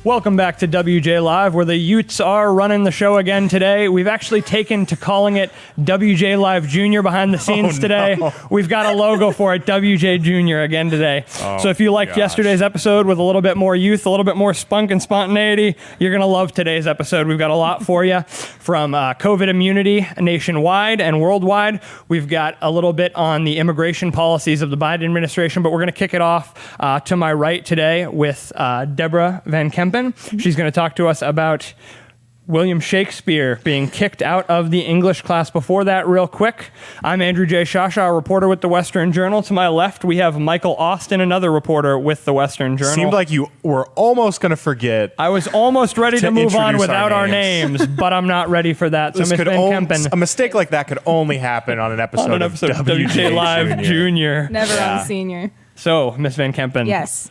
Welcome back to WJ Live, where the Utes are running the show again today. We've actually taken to calling it WJ Live Junior behind the scenes today. No. We've got a logo for it, WJ Junior again today. So if you liked yesterday's episode with a little bit more youth, a little bit more spunk and spontaneity, you're going to love today's episode. We've got a lot for you, from COVID immunity nationwide and worldwide. We've got a little bit on the immigration policies of the Biden administration, but we're going to kick it off to my right today with Deborah Van Kempen. She's going to talk to us about William Shakespeare being kicked out of the English class. Before that, real quick, I'm Andrew J. Shasha, a reporter with the Western Journal. To my left, we have Michael Austin, another reporter with the Western Journal. Seemed like you were almost going to forget. I was almost ready to move on without our names, but I'm not ready for that. So, Ms. Van Kempen. A mistake like that could only happen on an episode of WJ Live Junior. Never on Senior. So, Ms. Van Kempen. Yes.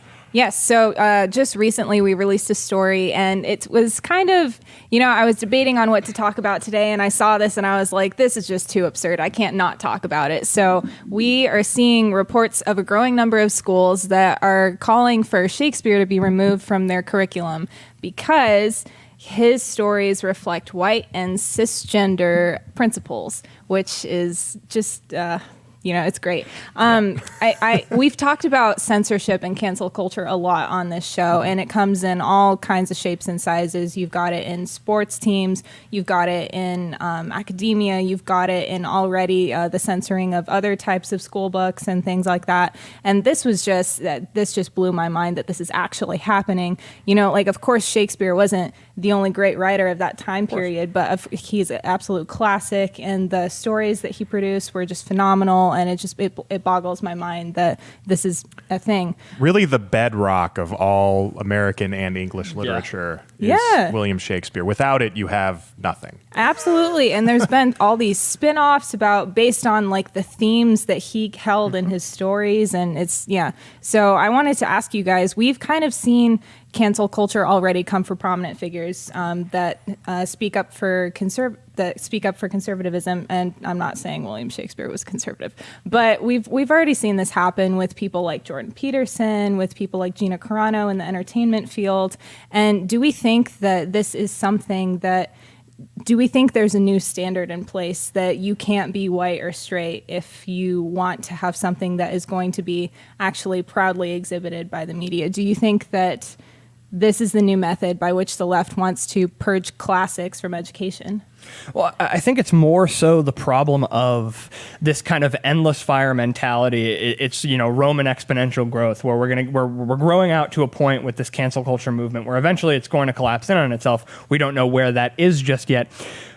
So just recently we released a story, and it was kind of, I was debating on what to talk about today, and I saw this and I was like, this is just too absurd. I can't not talk about it. So we are seeing reports of a growing number of schools that are calling for Shakespeare to be removed from their curriculum because his stories reflect white and cisgender principles, which is just... it's great. We've talked about censorship and cancel culture a lot on this show, and it comes in all kinds of shapes and sizes. You've got it in sports teams, you've got it in academia, you've got it in already the censoring of other types of school books and things like that. And this just blew my mind that this is actually happening. Of course, Shakespeare wasn't the only great writer of that time period, but he's an absolute classic, and the stories that he produced were just phenomenal. And it boggles my mind that this is a thing. Really, the bedrock of all American and English literature is William Shakespeare. Without it, you have nothing. Absolutely. And there's been all these spin-offs based on the themes that he held in his stories. And So I wanted to ask you guys, we've kind of seen cancel culture already come for prominent figures that speak up for conservatism, and I'm not saying William Shakespeare was conservative, but we've already seen this happen with people like Jordan Peterson, with people like Gina Carano in the entertainment field. And do we think that this is something that? Do we think there's a new standard in place that you can't be white or straight if you want to have something that is going to be actually proudly exhibited by the media? Do you think that this is the new method by which the left wants to purge classics from education? Well, I think it's more so the problem of this kind of endless fire mentality. It's Roman exponential growth, where we're growing out to a point with this cancel culture movement where eventually it's going to collapse in on itself. We don't know where that is just yet.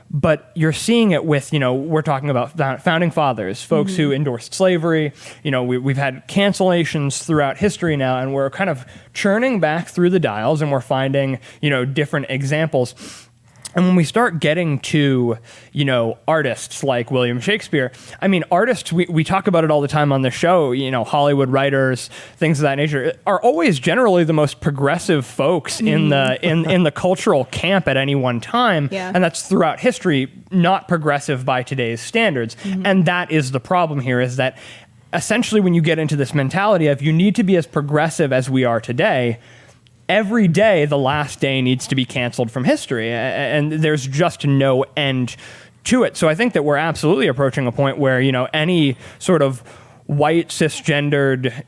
But you're seeing it with, we're talking about founding fathers, folks who endorsed slavery. We've had cancellations throughout history now, and we're kind of churning back through the dials, and we're finding, different examples. And when we start getting to, artists like William Shakespeare, artists, we talk about it all the time on the show, Hollywood writers, things of that nature, are always generally the most progressive folks in the cultural camp at any one time. Yeah. And that's throughout history, not progressive by today's standards. And that is the problem here, is that essentially when you get into this mentality of you need to be as progressive as we are today, every day, the last day needs to be canceled from history, and there's just no end to it. So I think that we're absolutely approaching a point where, any sort of white, cisgendered,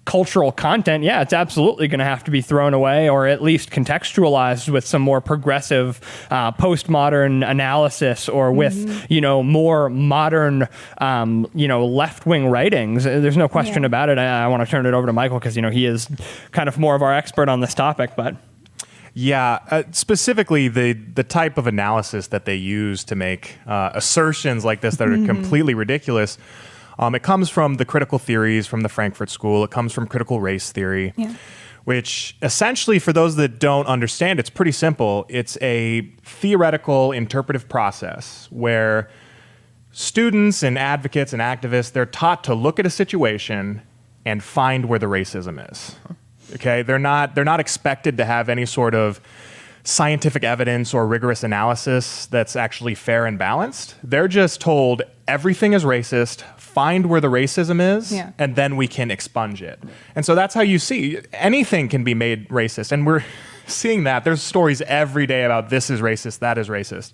cultural content, it's absolutely going to have to be thrown away, or at least contextualized with some more progressive postmodern analysis, or with more modern left-wing writings. There's no question about it. I want to turn it over to Michael because he is kind of more of our expert on this topic. But specifically the type of analysis that they use to make assertions like this that are completely ridiculous. It comes from the critical theories from the Frankfurt School. It comes from critical race theory, which essentially, for those that don't understand, it's pretty simple. It's a theoretical interpretive process where students and advocates and activists, they're taught to look at a situation and find where the racism is. Okay, they're not expected to have any sort of scientific evidence or rigorous analysis that's actually fair and balanced. They're just told everything is racist, find where the racism is, and then we can expunge it. And so that's how you see anything can be made racist. And we're seeing that. There's stories every day about this is racist, that is racist.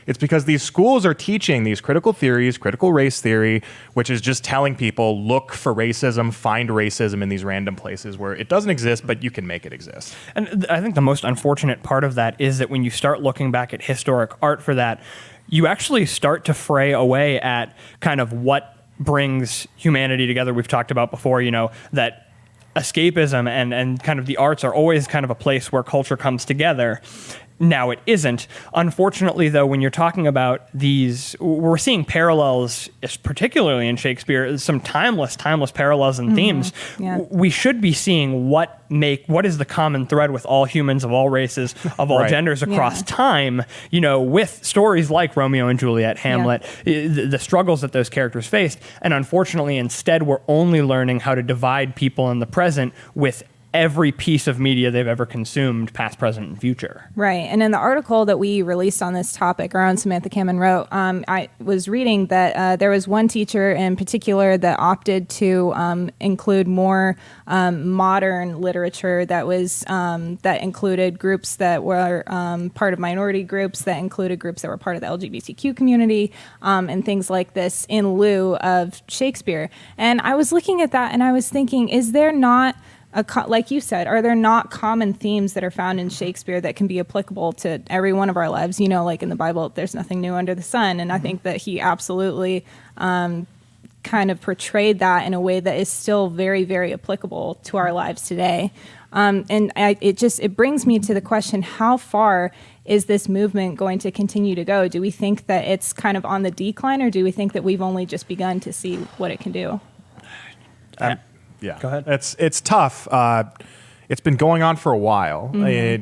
It's because these schools are teaching these critical theories, critical race theory, which is just telling people, look for racism, find racism in these random places where it doesn't exist, but you can make it exist. And I think the most unfortunate part of that is that when you start looking back at historic art for that, you actually start to fray away at kind of what brings humanity together. We've talked about before, that escapism and kind of the arts are always kind of a place where culture comes together. Now it isn't. Unfortunately, though, when you're talking about these, we're seeing parallels, particularly in Shakespeare, some timeless parallels and themes. Yeah. We should be seeing what is the common thread with all humans of all races, of all genders across time, with stories like Romeo and Juliet, Hamlet, the struggles that those characters faced. And unfortunately, instead, we're only learning how to divide people in the present with every piece of media they've ever consumed, past, present, and future. Right. And in the article that we released on this topic, around Samantha Kamen wrote, I was reading that there was one teacher in particular that opted to include more modern literature that was that included groups that were part of minority groups, that included groups that were part of the LGBTQ community, and things like this in lieu of Shakespeare. And I was looking at that and I was thinking, is there not like you said, are there not common themes that are found in Shakespeare that can be applicable to every one of our lives? Like in the Bible, there's nothing new under the sun. And I think that he absolutely kind of portrayed that in a way that is still very, very applicable to our lives today. It brings me to the question, how far is this movement going to continue to go? Do we think that it's kind of on the decline, or do we think that we've only just begun to see what it can do? Yeah, go ahead. It's tough. It's been going on for a while.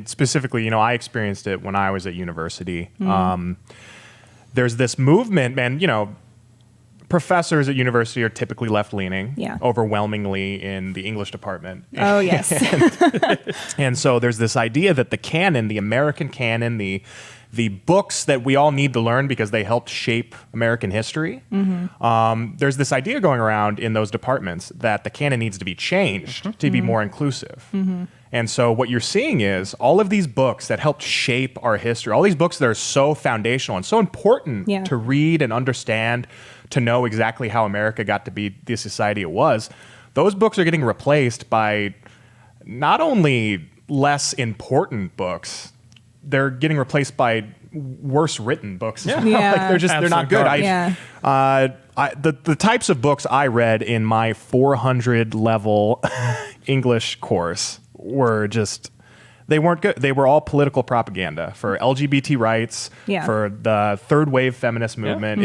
Specifically, I experienced it when I was at university. There's this movement, man. Professors at university are typically left-leaning, overwhelmingly in the English department. Oh, yes. And so there's this idea that the canon, the American canon, the books that we all need to learn because they helped shape American history. There's this idea going around in those departments that the canon needs to be changed to be more inclusive. And so what you're seeing is all of these books that helped shape our history, all these books that are so foundational and so important to read and understand, to know exactly how America got to be the society it was, those books are getting replaced by not only less important books, they're getting replaced by worse written books. They're not good. The types of books I read in my 400 level English course were they weren't good. They were all political propaganda for LGBT rights, for the third wave feminist movement.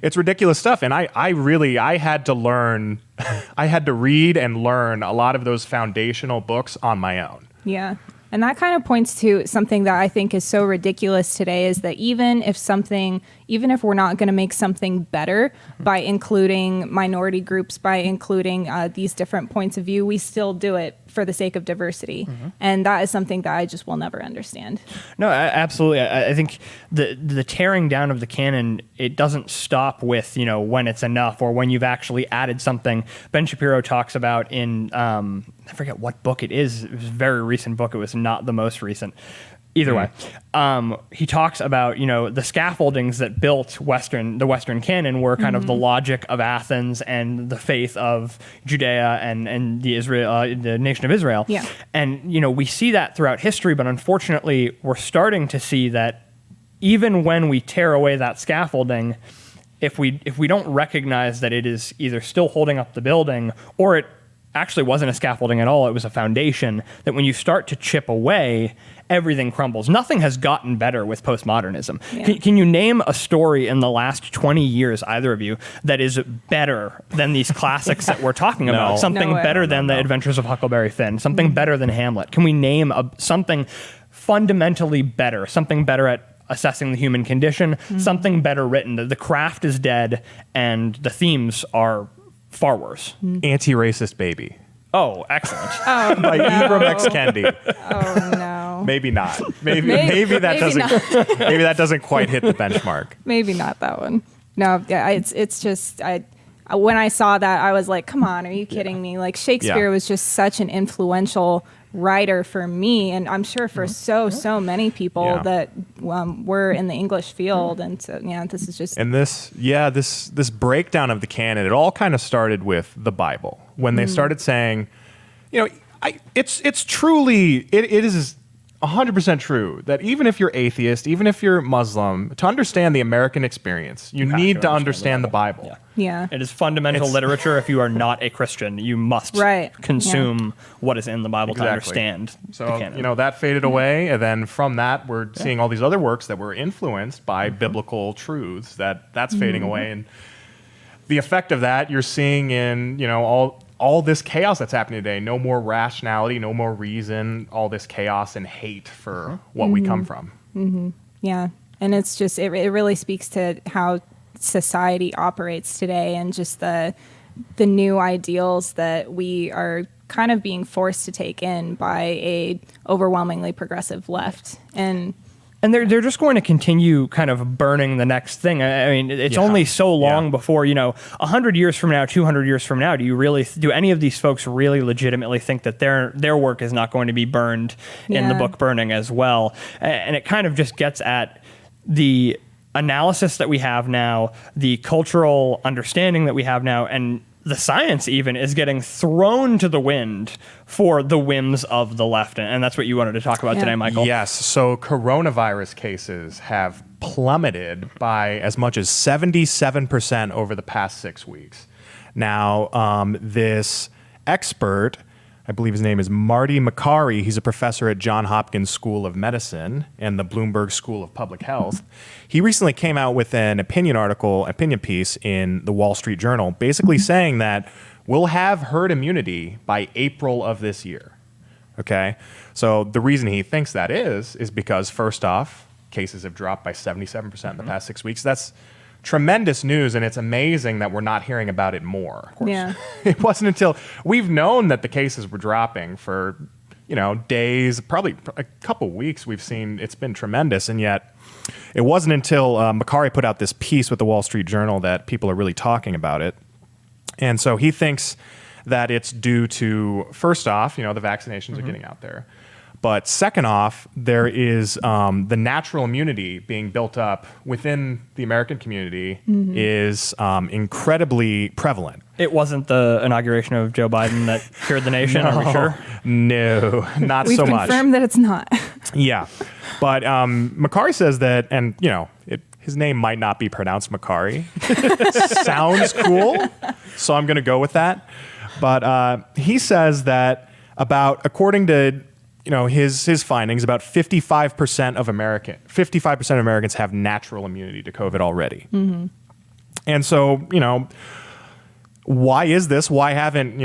It's ridiculous stuff. And I had to learn, I had to read and learn a lot of those foundational books on my own. Yeah. And that kind of points to something that I think is so ridiculous today, is that even if we're not going to make something better by including minority groups, by including these different points of view, we still do it for the sake of diversity. And that is something that I just will never understand. No, absolutely. I think the tearing down of the canon, it doesn't stop with, when it's enough or when you've actually added something. Ben Shapiro talks about in, I forget what book it is. It was a very recent book. It was not the most recent. Either way, he talks about, the scaffoldings that built the Western canon were kind of the logic of Athens and the faith of Judea and the nation of Israel. Yeah. And, we see that throughout history, but unfortunately, we're starting to see that even when we tear away that scaffolding, if we don't recognize that it is either still holding up the building or it actually wasn't a scaffolding at all, it was a foundation, that when you start to chip away, everything crumbles. Nothing has gotten better with postmodernism. Yeah. Can you name a story in the last 20 years, either of you, that is better than these classics that we're talking about? Something better than The Adventures of Huckleberry Finn, something better than Hamlet. Can we name something fundamentally better, something better at assessing the human condition, something better written? The craft is dead and the themes are far worse. Anti-Racist Baby. Oh, excellent. By Ibram X. Kendi. Oh no. Maybe not. Maybe that doesn't quite hit the benchmark. Maybe not that one. No, yeah, it's just when I saw that, I was like, come on, are you kidding me? Like, Shakespeare was just such an influential writer for me, and I'm sure for so many people that were in the English field. And so, this is just... And this breakdown of the canon, it all kind of started with the Bible. When they started saying, it's truly, it is 100% true that even if you're atheist, even if you're Muslim, to understand the American experience, you need to understand the Bible. Yeah. It is fundamental literature. If you are not a Christian, you must consume what is in the Bible to understand the canon. That faded away. And then from that, we're seeing all these other works that were influenced by biblical truths that's fading away. And the effect of that you're seeing in, all this chaos that's happening today. No more rationality, no more reason, all this chaos and hate for what we come from. Yeah. And it's just, it really speaks to how society operates today, and just the new ideals that we are kind of being forced to take in by a overwhelmingly progressive left. And they're just going to continue kind of burning the next thing. I mean, it's only so long before, 100 years from now, 200 years from now, do any of these folks really legitimately think that their work is not going to be burned in the book burning as well? And it kind of just gets at the analysis that we have now, the cultural understanding that we have now, and the science even is getting thrown to the wind for the whims of the left. And that's what you wanted to talk about today, Michael. Yes. So coronavirus cases have plummeted by as much as 77% over the past 6 weeks. Now, this expert, I believe his name is Marty Makary. He's a professor at Johns Hopkins School of Medicine and the Bloomberg School of Public Health. He recently came out with an opinion piece in the Wall Street Journal, basically saying that we'll have herd immunity by April of this year. Okay? So the reason he thinks that is because, first off, cases have dropped by 77% in the past 6 weeks. That's tremendous news, and it's amazing that we're not hearing about it more. Yeah. It wasn't until we've known that the cases were dropping for, days, probably a couple weeks, we've seen it's been tremendous, and yet it wasn't until Makary put out this piece with the Wall Street Journal that people are really talking about it. And so he thinks that it's due to, first off, the vaccinations are getting out there. But second off, there is the natural immunity being built up within the American community is incredibly prevalent. It wasn't the inauguration of Joe Biden that cured the nation, are we sure? No, not so much. We've confirmed that it's not. Yeah. But Makary says that, and, his name might not be pronounced Makary. Sounds cool, so I'm going to go with that. But he says that according to his findings, about 55% of Americans have natural immunity to COVID already. And so, why is this? Why haven't,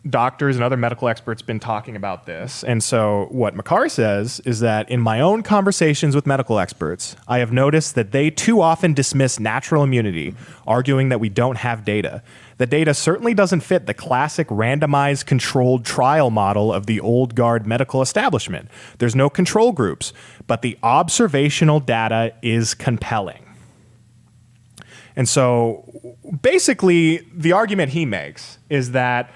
doctors and other medical experts been talking about this? And so what Makary says is that in my own conversations with medical experts, I have noticed that they too often dismiss natural immunity, arguing that we don't have data. The data certainly doesn't fit the classic randomized controlled trial model of the old guard medical establishment. There's no control groups, but the observational data is compelling. And so basically the argument he makes is that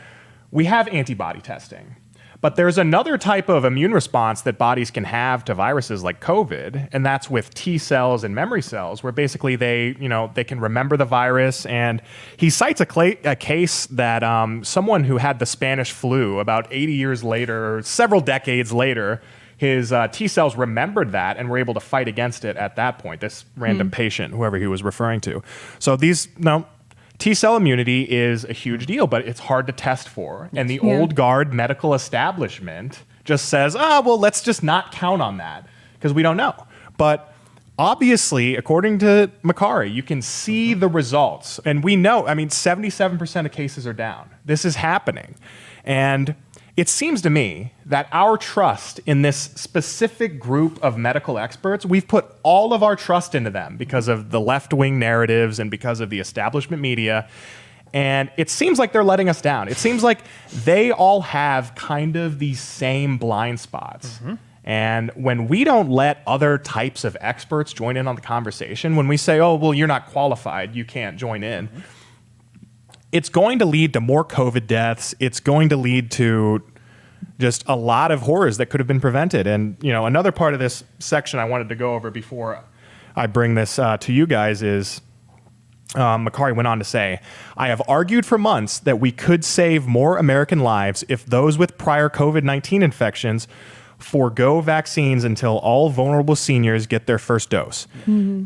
we have antibody testing, but there's another type of immune response that bodies can have to viruses like COVID, and that's with T cells and memory cells, where basically they can remember the virus. And he cites a case that someone who had the Spanish flu about 80 years later, several decades later, his T cells remembered that and were able to fight against it at that point, this random patient, whoever he was referring to. So T cell immunity is a huge deal, but it's hard to test for. And the old guard medical establishment just says, let's just not count on that because we don't know. But obviously, according to Makary, you can see the results. And we know, 77% of cases are down. This is happening. And it seems to me that our trust in this specific group of medical experts, we've put all of our trust into them because of the left-wing narratives and because of the establishment media. And it seems like they're letting us down. It seems like they all have kind of these same blind spots. And when we don't let other types of experts join in on the conversation, when we say, you're not qualified, you can't join in, it's going to lead to more COVID deaths. It's going to lead to just a lot of horrors that could have been prevented. And, another part of this section I wanted to go over before I bring this to you guys is Macari went on to say, I have argued for months that we could save more American lives if those with prior COVID-19 infections forego vaccines until all vulnerable seniors get their first dose.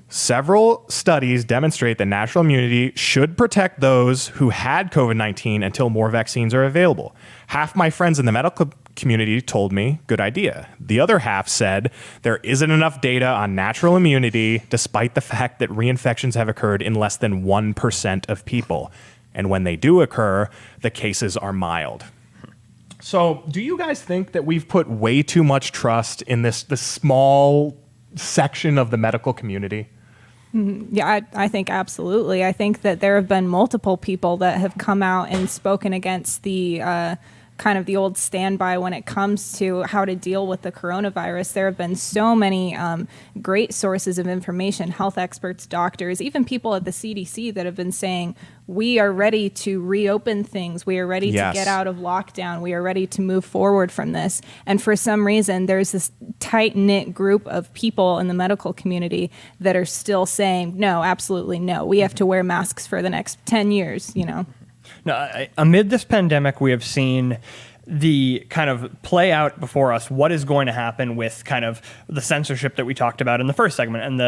Several studies demonstrate that natural immunity should protect those who had COVID-19 until more vaccines are available. Half my friends in the medical community told me, good idea. The other half said there isn't enough data on natural immunity, despite the fact that reinfections have occurred in less than 1% of people. And when they do occur, the cases are mild. So do you guys think that we've put way too much trust in this small section of the medical community? Yeah, I think absolutely. I think that there have been multiple people that have come out and spoken against the kind of the old standby when it comes to how to deal with the coronavirus. There have been so many great sources of information, health experts, doctors, even people at the CDC that have been saying, we are ready to reopen things. We are ready to get out of lockdown. We are ready to move forward from this. And for some reason, there's this tight-knit group of people in the medical community that are still saying, no, absolutely no. We have to wear masks for the next 10 years, No, amid this pandemic, we have seen the kind of play out before us what is going to happen with kind of the censorship that we talked about in the first segment and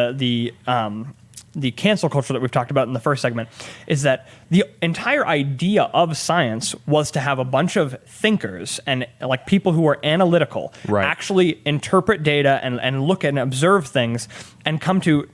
the cancel culture that we've talked about in the first segment, is that the entire idea of science was to have a bunch of thinkers and like people who are analytical actually interpret data and look and observe things and come to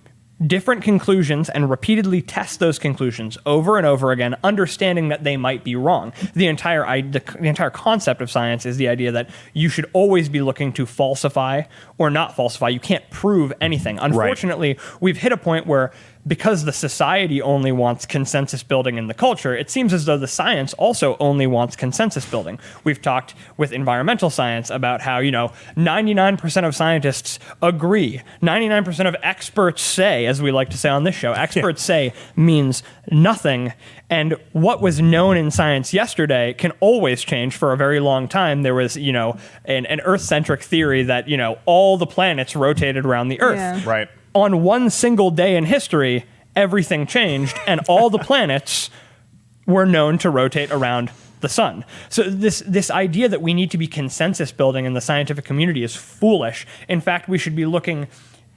different conclusions and repeatedly test those conclusions over and over again, understanding that they might be wrong. The entire concept of science is the idea that you should always be looking to falsify or not falsify. You can't prove anything. Unfortunately, we've hit a point where because the society only wants consensus building in the culture, it seems as though the science also only wants consensus building. We've talked with environmental science about how, 99% of scientists agree. 99% of experts say, as we like to say on this show, experts say means nothing. And what was known in science yesterday can always change for a very long time. There was, an Earth-centric theory that, all the planets rotated around the Earth. Yeah. Right. On one single day in history, everything changed, and all the planets were known to rotate around the sun. So this idea that we need to be consensus building in the scientific community is foolish. In fact, we should be looking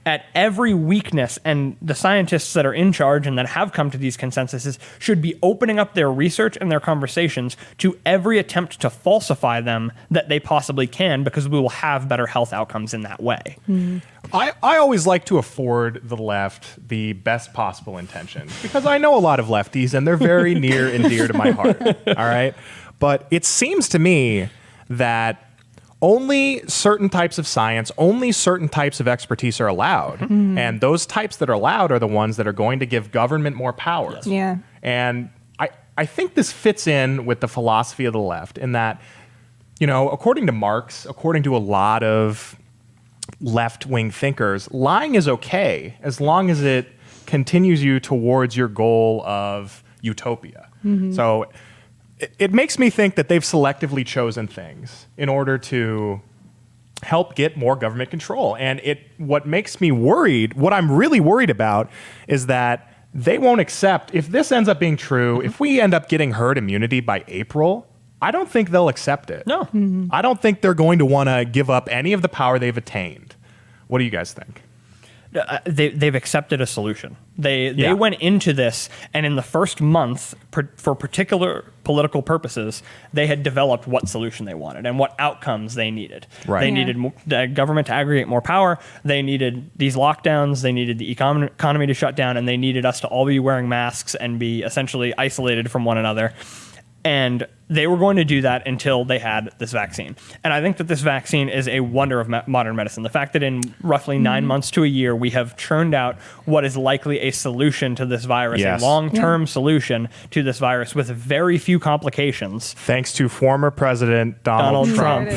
at every weakness, and the scientists that are in charge and that have come to these consensuses should be opening up their research and their conversations to every attempt to falsify them that they possibly can, because we will have better health outcomes in that way. I always like to afford the left the best possible intentions because I know a lot of lefties and they're very near and dear to my heart. All right. But it seems to me that only certain types of science, only certain types of expertise are allowed. And those types that are allowed are the ones that are going to give government more power. Yeah. And I think this fits in with the philosophy of the left in that, according to Marx, according to a lot of left-wing thinkers, lying is okay as long as it continues you towards your goal of utopia. So it makes me think that they've selectively chosen things in order to help get more government control. And what makes me worried, what I'm really worried about, is that they won't accept, if this ends up being true, if we end up getting herd immunity by April, I don't think they'll accept it. No. I don't think they're going to want to give up any of the power they've attained. What do you guys think? They've accepted a solution. They went into this, and in the first month, for particular political purposes, they had developed what solution they wanted and what outcomes they needed. Right. They needed the government to aggregate more power. They needed these lockdowns. They needed the economy to shut down, and they needed us to all be wearing masks and be essentially isolated from one another. And they were going to do that until they had this vaccine. And I think that this vaccine is a wonder of modern medicine. The fact that in roughly 9 months to a year, we have churned out what is likely a solution to this virus, a long-term solution to this virus with very few complications. Thanks to former President Donald Trump.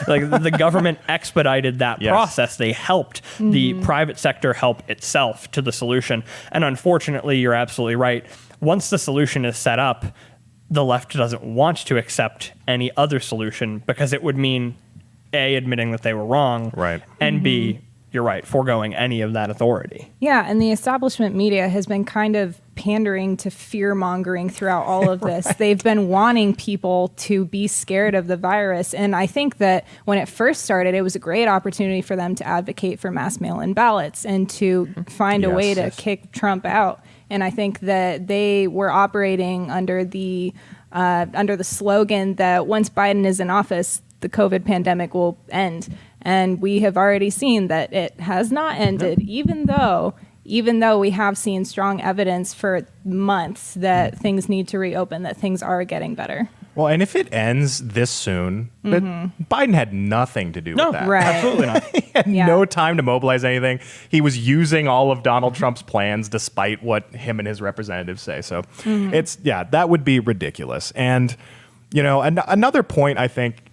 Like the government expedited that process. They helped the private sector help itself to the solution. And unfortunately, you're absolutely right. Once the solution is set up, the left doesn't want to accept any other solution because it would mean A, admitting that they were wrong, Right. and B, you're right, foregoing any of that authority. Yeah, and the establishment media has been kind of pandering to fear-mongering throughout all of this. They've been wanting people to be scared of the virus, and I think that when it first started, it was a great opportunity for them to advocate for mass mail-in ballots and to find a way to kick Trump out. And I think that they were operating under the slogan that once Biden is in office, the COVID pandemic will end. And we have already seen that it has not ended, even though we have seen strong evidence for months that things need to reopen, that things are getting better. Well, and if it ends this soon, Biden had nothing to do with that. Right. Absolutely not. He had no time to mobilize anything. He was using all of Donald Trump's plans despite what him and his representatives say. So that would be ridiculous. And, another point, I think,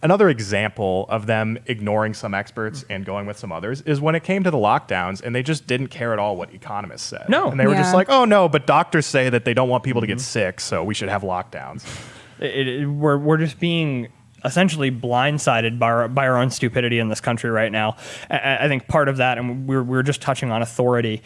another example of them ignoring some experts and going with some others is when it came to the lockdowns and they just didn't care at all what economists said. No. And they were just like, oh, no, but doctors say that they don't want people to get sick, so we should have lockdowns. We're just being essentially blindsided by our own stupidity in this country right now. I think part of that, and we're just touching on authority.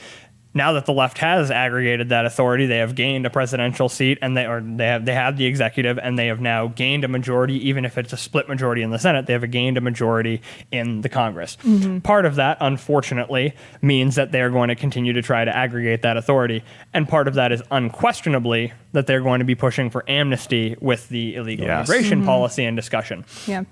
Now that the left has aggregated that authority, they have gained a presidential seat, and they have the executive, and they have now gained a majority. Even if it's a split majority in the Senate, they have gained a majority in the Congress. Part of that, unfortunately, means that they are going to continue to try to aggregate that authority, and part of that is unquestionably that they're going to be pushing for amnesty with the illegal immigration policy and discussion. Yeah.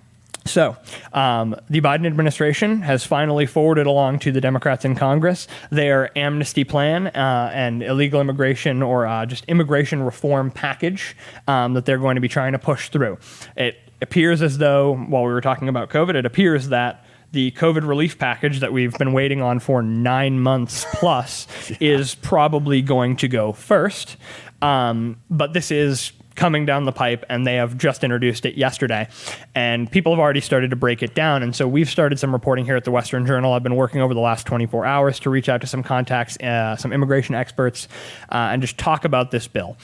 So, the Biden administration has finally forwarded along to the Democrats in Congress their amnesty plan and illegal immigration or just immigration reform package that they're going to be trying to push through. It appears as though, while we were talking about COVID, it appears that the COVID relief package that we've been waiting on for 9 months plus is probably going to go first. But this is coming down the pipe, and they have just introduced it yesterday, and people have already started to break it down. And so we've started some reporting here at the Western Journal. I've been working over the last 24 hours to reach out to some contacts, some immigration experts, and just talk about this bill.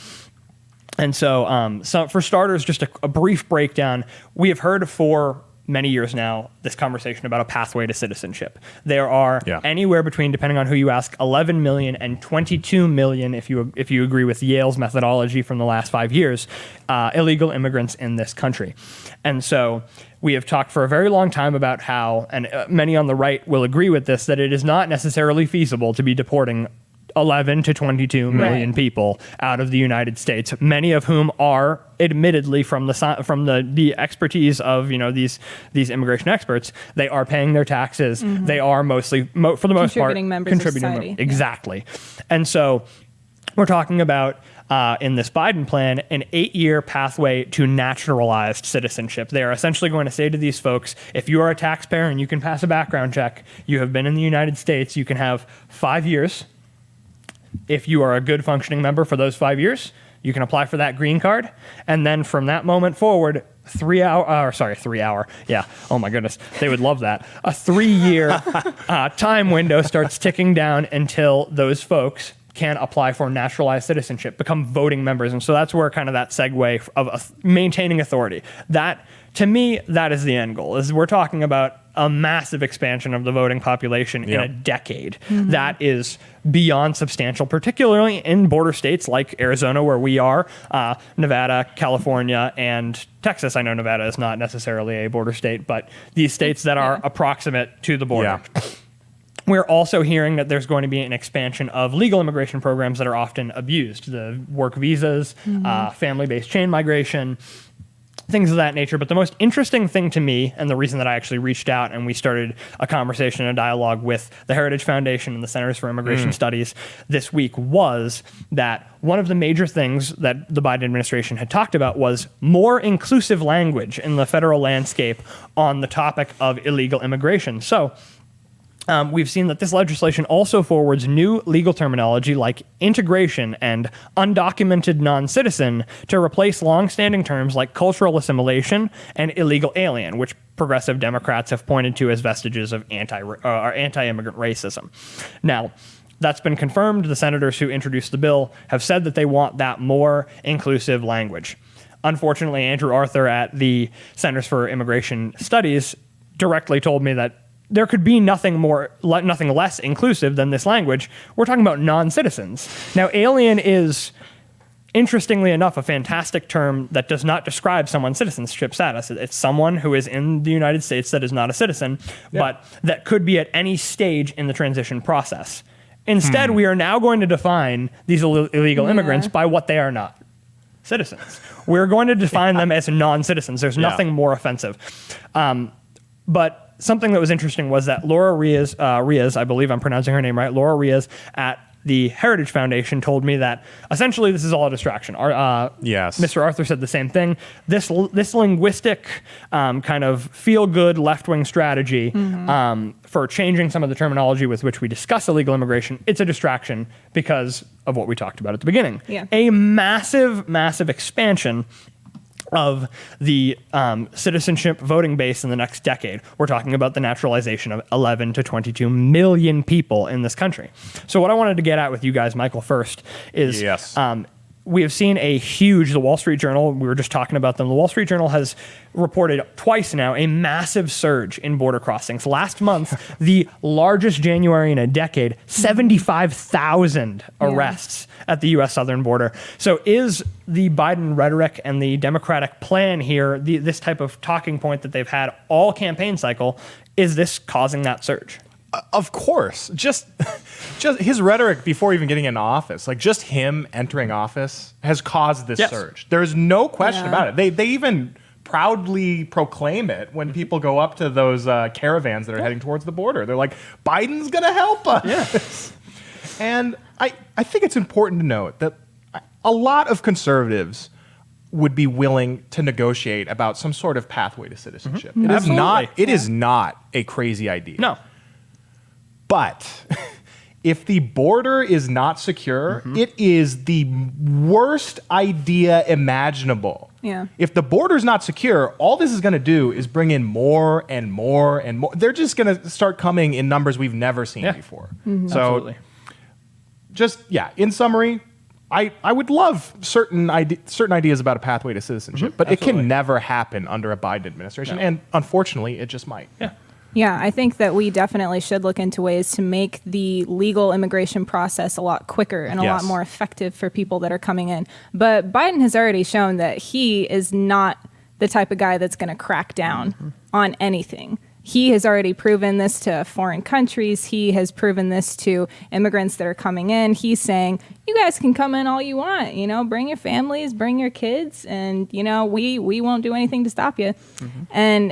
And so for starters, just a brief breakdown. We have heard for many years now this conversation about a pathway to citizenship. There are anywhere between, depending on who you ask, 11 million and 22 million, if you agree with Yale's methodology from the last 5 years, illegal immigrants in this country. And so we have talked for a very long time about how, and many on the right will agree with this, that it is not necessarily feasible to be deporting 11 to 22 million people out of the United States, many of whom are admittedly from the expertise of these immigration experts. They are paying their taxes. They are mostly, for the most part, contributing members of society. Exactly. And so we're talking about in this Biden plan, an 8-year pathway to naturalized citizenship. They are essentially going to say to these folks, if you are a taxpayer and you can pass a background check, you have been in the United States, you can have 5 years. If you are a good functioning member for those 5 years, you can apply for that green card. And then from that moment forward, 3 hour. Yeah. Oh my goodness. They would love that. A 3-year time window starts ticking down until those folks can apply for naturalized citizenship, become voting members. And so that's where kind of that segue of maintaining authority. That, to me, that is the end goal. Is we're talking about a massive expansion of the voting population in a decade. That is beyond substantial, particularly in border states like Arizona, where we are, Nevada, California, and Texas. I know Nevada is not necessarily a border state, but these states that are approximate to the border. We're also hearing that there's going to be an expansion of legal immigration programs that are often abused. The work visas, family-based chain migration, things of that nature. But the most interesting thing to me, and the reason that I actually reached out and we started a conversation and a dialogue with the Heritage Foundation and the Centers for Immigration Studies this week, was that one of the major things that the Biden administration had talked about was more inclusive language in the federal landscape on the topic of illegal immigration. So we've seen that this legislation also forwards new legal terminology like integration and undocumented non-citizen to replace longstanding terms like cultural assimilation and illegal alien, which progressive Democrats have pointed to as vestiges of anti-immigrant racism. Now, That's been confirmed. The senators who introduced the bill have said that they want that more inclusive language. Unfortunately, Andrew Arthur at the Centers for Immigration Studies directly told me that there could be nothing less inclusive than this language. We're talking about non-citizens. Now, alien is, interestingly enough, a fantastic term that does not describe someone's citizenship status. It's someone who is in the United States that is not a citizen, but that could be at any stage in the transition process. Instead, we are now going to define these illegal immigrants by what they are not. Citizens. We're going to define them as non-citizens. There's nothing more offensive. But something that was interesting was that Laura Riaz, I believe I'm pronouncing her name right, Laura Riaz at the Heritage Foundation told me that essentially this is all a distraction. Yes. Mr. Arthur said the same thing. This linguistic kind of feel-good left-wing strategy for changing some of the terminology with which we discuss illegal immigration, it's a distraction because of what we talked about at the beginning. Yeah. A massive, massive expansion of the citizenship voting base in the next decade. We're talking about the naturalization of 11 to 22 million people in this country. So what I wanted to get at with you guys, Michael, first is we have seen the Wall Street Journal, we were just talking about them, the Wall Street Journal has reported twice now a massive surge in border crossings. Last month, the largest January in a decade, 75,000 arrests at the U.S. southern border. So is the Biden rhetoric and the Democratic plan here, this type of talking point that they've had all campaign cycle, is this causing that surge? Of course. Just his rhetoric before even getting into office, like just him entering office has caused this surge. There's no question about it. They even proudly proclaim it when people go up to those caravans that are heading towards the border. They're like, Biden's going to help us. Yes. And I think it's important to note that a lot of conservatives would be willing to negotiate about some sort of pathway to citizenship. It is not a crazy idea. No. But if the border is not secure, it is the worst idea imaginable. Yeah. If the border is not secure, all this is going to do is bring in more and more and more. They're just going to start coming in numbers we've never seen before. So, in summary, I would love certain ideas about a pathway to citizenship, but it can never happen under a Biden administration, and unfortunately, it just might. Yeah, I think that we definitely should look into ways to make the legal immigration process a lot quicker and a lot more effective for people that are coming in. But Biden has already shown that he is not the type of guy that's going to crack down on anything. He has already proven this to foreign countries. He has proven this to immigrants that are coming in. He's saying, you guys can come in all you want, bring your families, bring your kids, and, we won't do anything to stop you. And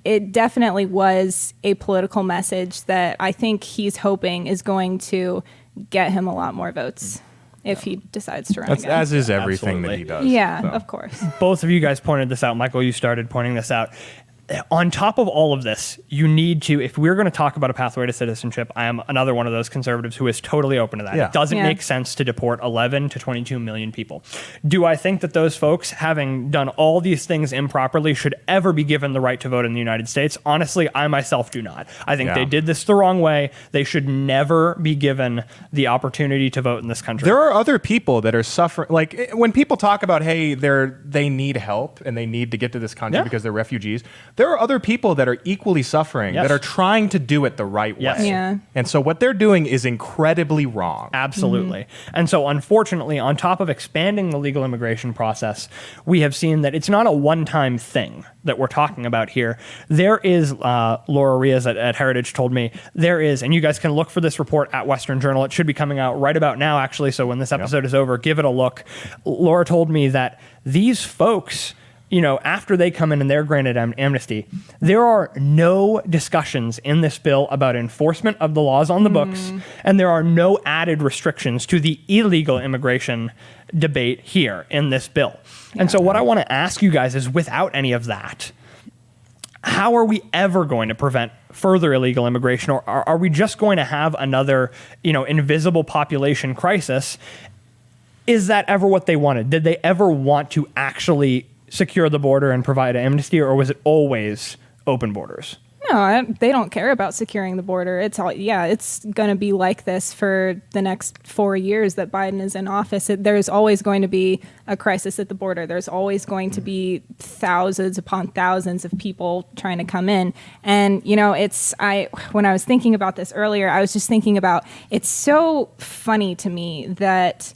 it definitely was a political message that I think he's hoping is going to get him a lot more votes if he decides to run again. As is everything that he does. Yeah, of course. Both of you guys pointed this out. Michael, you started pointing this out. On top of all of this, you need to, if we're going to talk about a pathway to citizenship, I am another one of those conservatives who is totally open to that. It doesn't make sense to deport 11 to 22 million people. Do I think that those folks, having done all these things improperly, should ever be given the right to vote in the United States? Honestly, I myself do not. I think they did this the wrong way. They should never be given the opportunity to vote in this country. There are other people that are suffering. Like when people talk about, hey, they need help and they need to get to this country because they're refugees. There are other people that are equally suffering that are trying to do it the right way. Yeah. And so what they're doing is incredibly wrong. Absolutely. And so unfortunately, on top of expanding the legal immigration process, we have seen that it's not a one-time thing that we're talking about here. There is, Laura Riaz at Heritage told me, there is, and you guys can look for this report at Western Journal. It should be coming out right about now, actually. So when this episode is over, give it a look. Laura told me that these folks, after they come in and they're granted amnesty, there are no discussions in this bill about enforcement of the laws on the books, and there are no added restrictions to the illegal immigration debate here in this bill. And so what I want to ask you guys is, without any of that, how are we ever going to prevent further illegal immigration? Or are we just going to have another, invisible population crisis? Is that ever what they wanted? Did they ever want to actually secure the border and provide amnesty, or was it always open borders? No, they don't care about securing the border. It's going to be like this for the next 4 years that Biden is in office. There's always going to be a crisis at the border. There's always going to be thousands upon thousands of people trying to come in. And, when I was thinking about this earlier, I was just thinking about, it's so funny to me that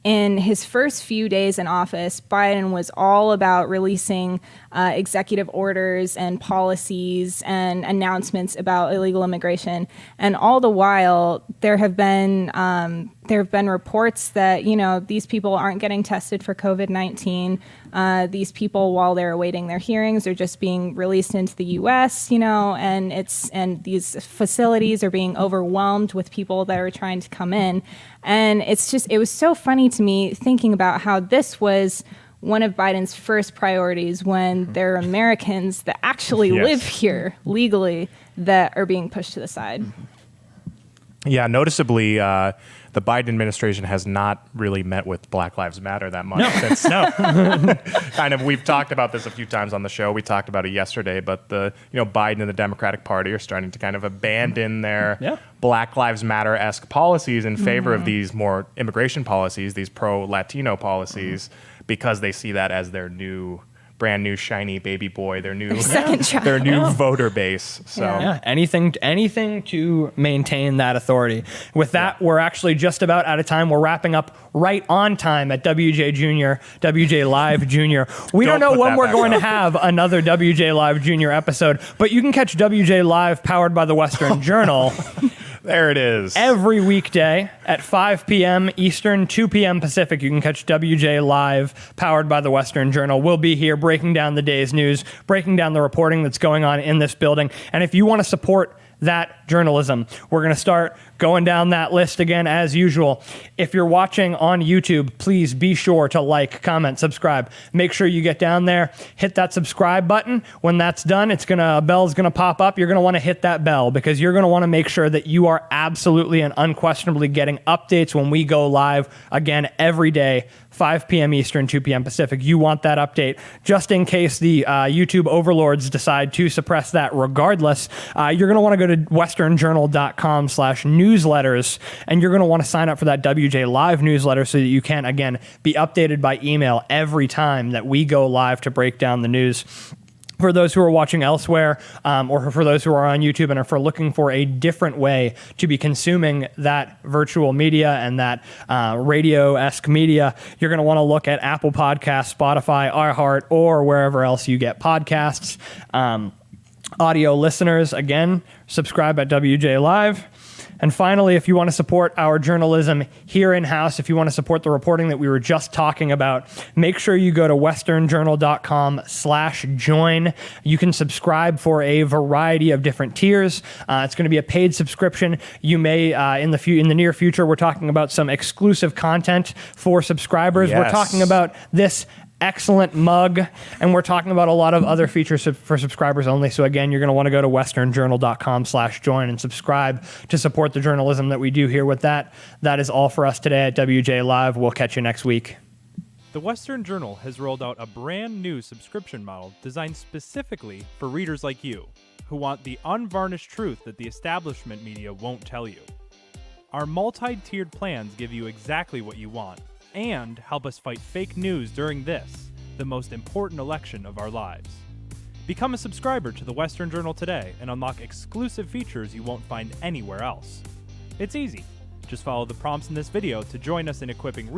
in his first few days in office, Biden was all about releasing executive orders and policies and announcements about illegal immigration. And all the while, there have been reports that, these people aren't getting tested for COVID-19. These people, while they're awaiting their hearings, are just being released into the U.S., and these facilities are being overwhelmed with people that are trying to come in. And it was so funny to me thinking about how this was one of Biden's first priorities when there are Americans that actually live here legally that are being pushed to the side. Yeah, noticeably, the Biden administration has not really met with Black Lives Matter that much. We've talked about this a few times on the show. We talked about it yesterday, but Biden and the Democratic Party are starting to kind of abandon their Black Lives Matter-esque policies in favor of these more immigration policies, these pro-Latino policies, because they see that as their brand new shiny baby boy, their new voter base. So anything to maintain that authority. With that, we're actually just about out of time. We're wrapping up right on time at WJ Live Junior. We don't know when we're going to have another WJ Live Junior episode, but you can catch WJ Live powered by the Western Journal. There it is. Every weekday at 5 p.m. Eastern, 2 p.m. Pacific, you can catch WJ Live, powered by the Western Journal. We'll be here breaking down the day's news, breaking down the reporting that's going on in this building. And if you want to support that journalism, we're going to start going down that list again as usual. If you're watching on YouTube, please be sure to like, comment, subscribe. Make sure you get down there, hit that subscribe button. When that's done, a bell's going to pop up. You're going to want to hit that bell because you're going to want to make sure that you are absolutely and unquestionably getting updates when we go live again every day, 5 p.m. Eastern, 2 p.m. Pacific. You want that update just in case the YouTube overlords decide to suppress that regardless. You're going to want to go to westernjournal.com/newsletters, and you're going to want to sign up for that WJ Live newsletter so that you can, again, be updated by email every time that we go live to break down the news. For those who are watching elsewhere, or for those who are on YouTube and are looking for a different way to be consuming that virtual media and that radio-esque media, you're going to want to look at Apple Podcasts, Spotify, iHeart, or wherever else you get podcasts. Audio listeners, again, subscribe at WJ Live. And finally, if you want to support our journalism here in-house, if you want to support the reporting that we were just talking about, make sure you go to westernjournal.com/join. You can subscribe for a variety of different tiers. It's going to be a paid subscription. You may, in the near future, we're talking about some exclusive content for subscribers. Yes. We're talking about this excellent mug, and we're talking about a lot of other features for subscribers only. So again, you're going to want to go to westernjournal.com/join and subscribe to support the journalism that we do here with that. That is all for us today at WJ Live. We'll catch you next week. The Western Journal has rolled out a brand new subscription model designed specifically for readers like you, who want the unvarnished truth that the establishment media won't tell you. Our multi-tiered plans give you exactly what you want, and help us fight fake news during this, the most important election of our lives. Become a subscriber to the Western Journal today and unlock exclusive features you won't find anywhere else. It's easy. Just follow the prompts in this video to join us in equipping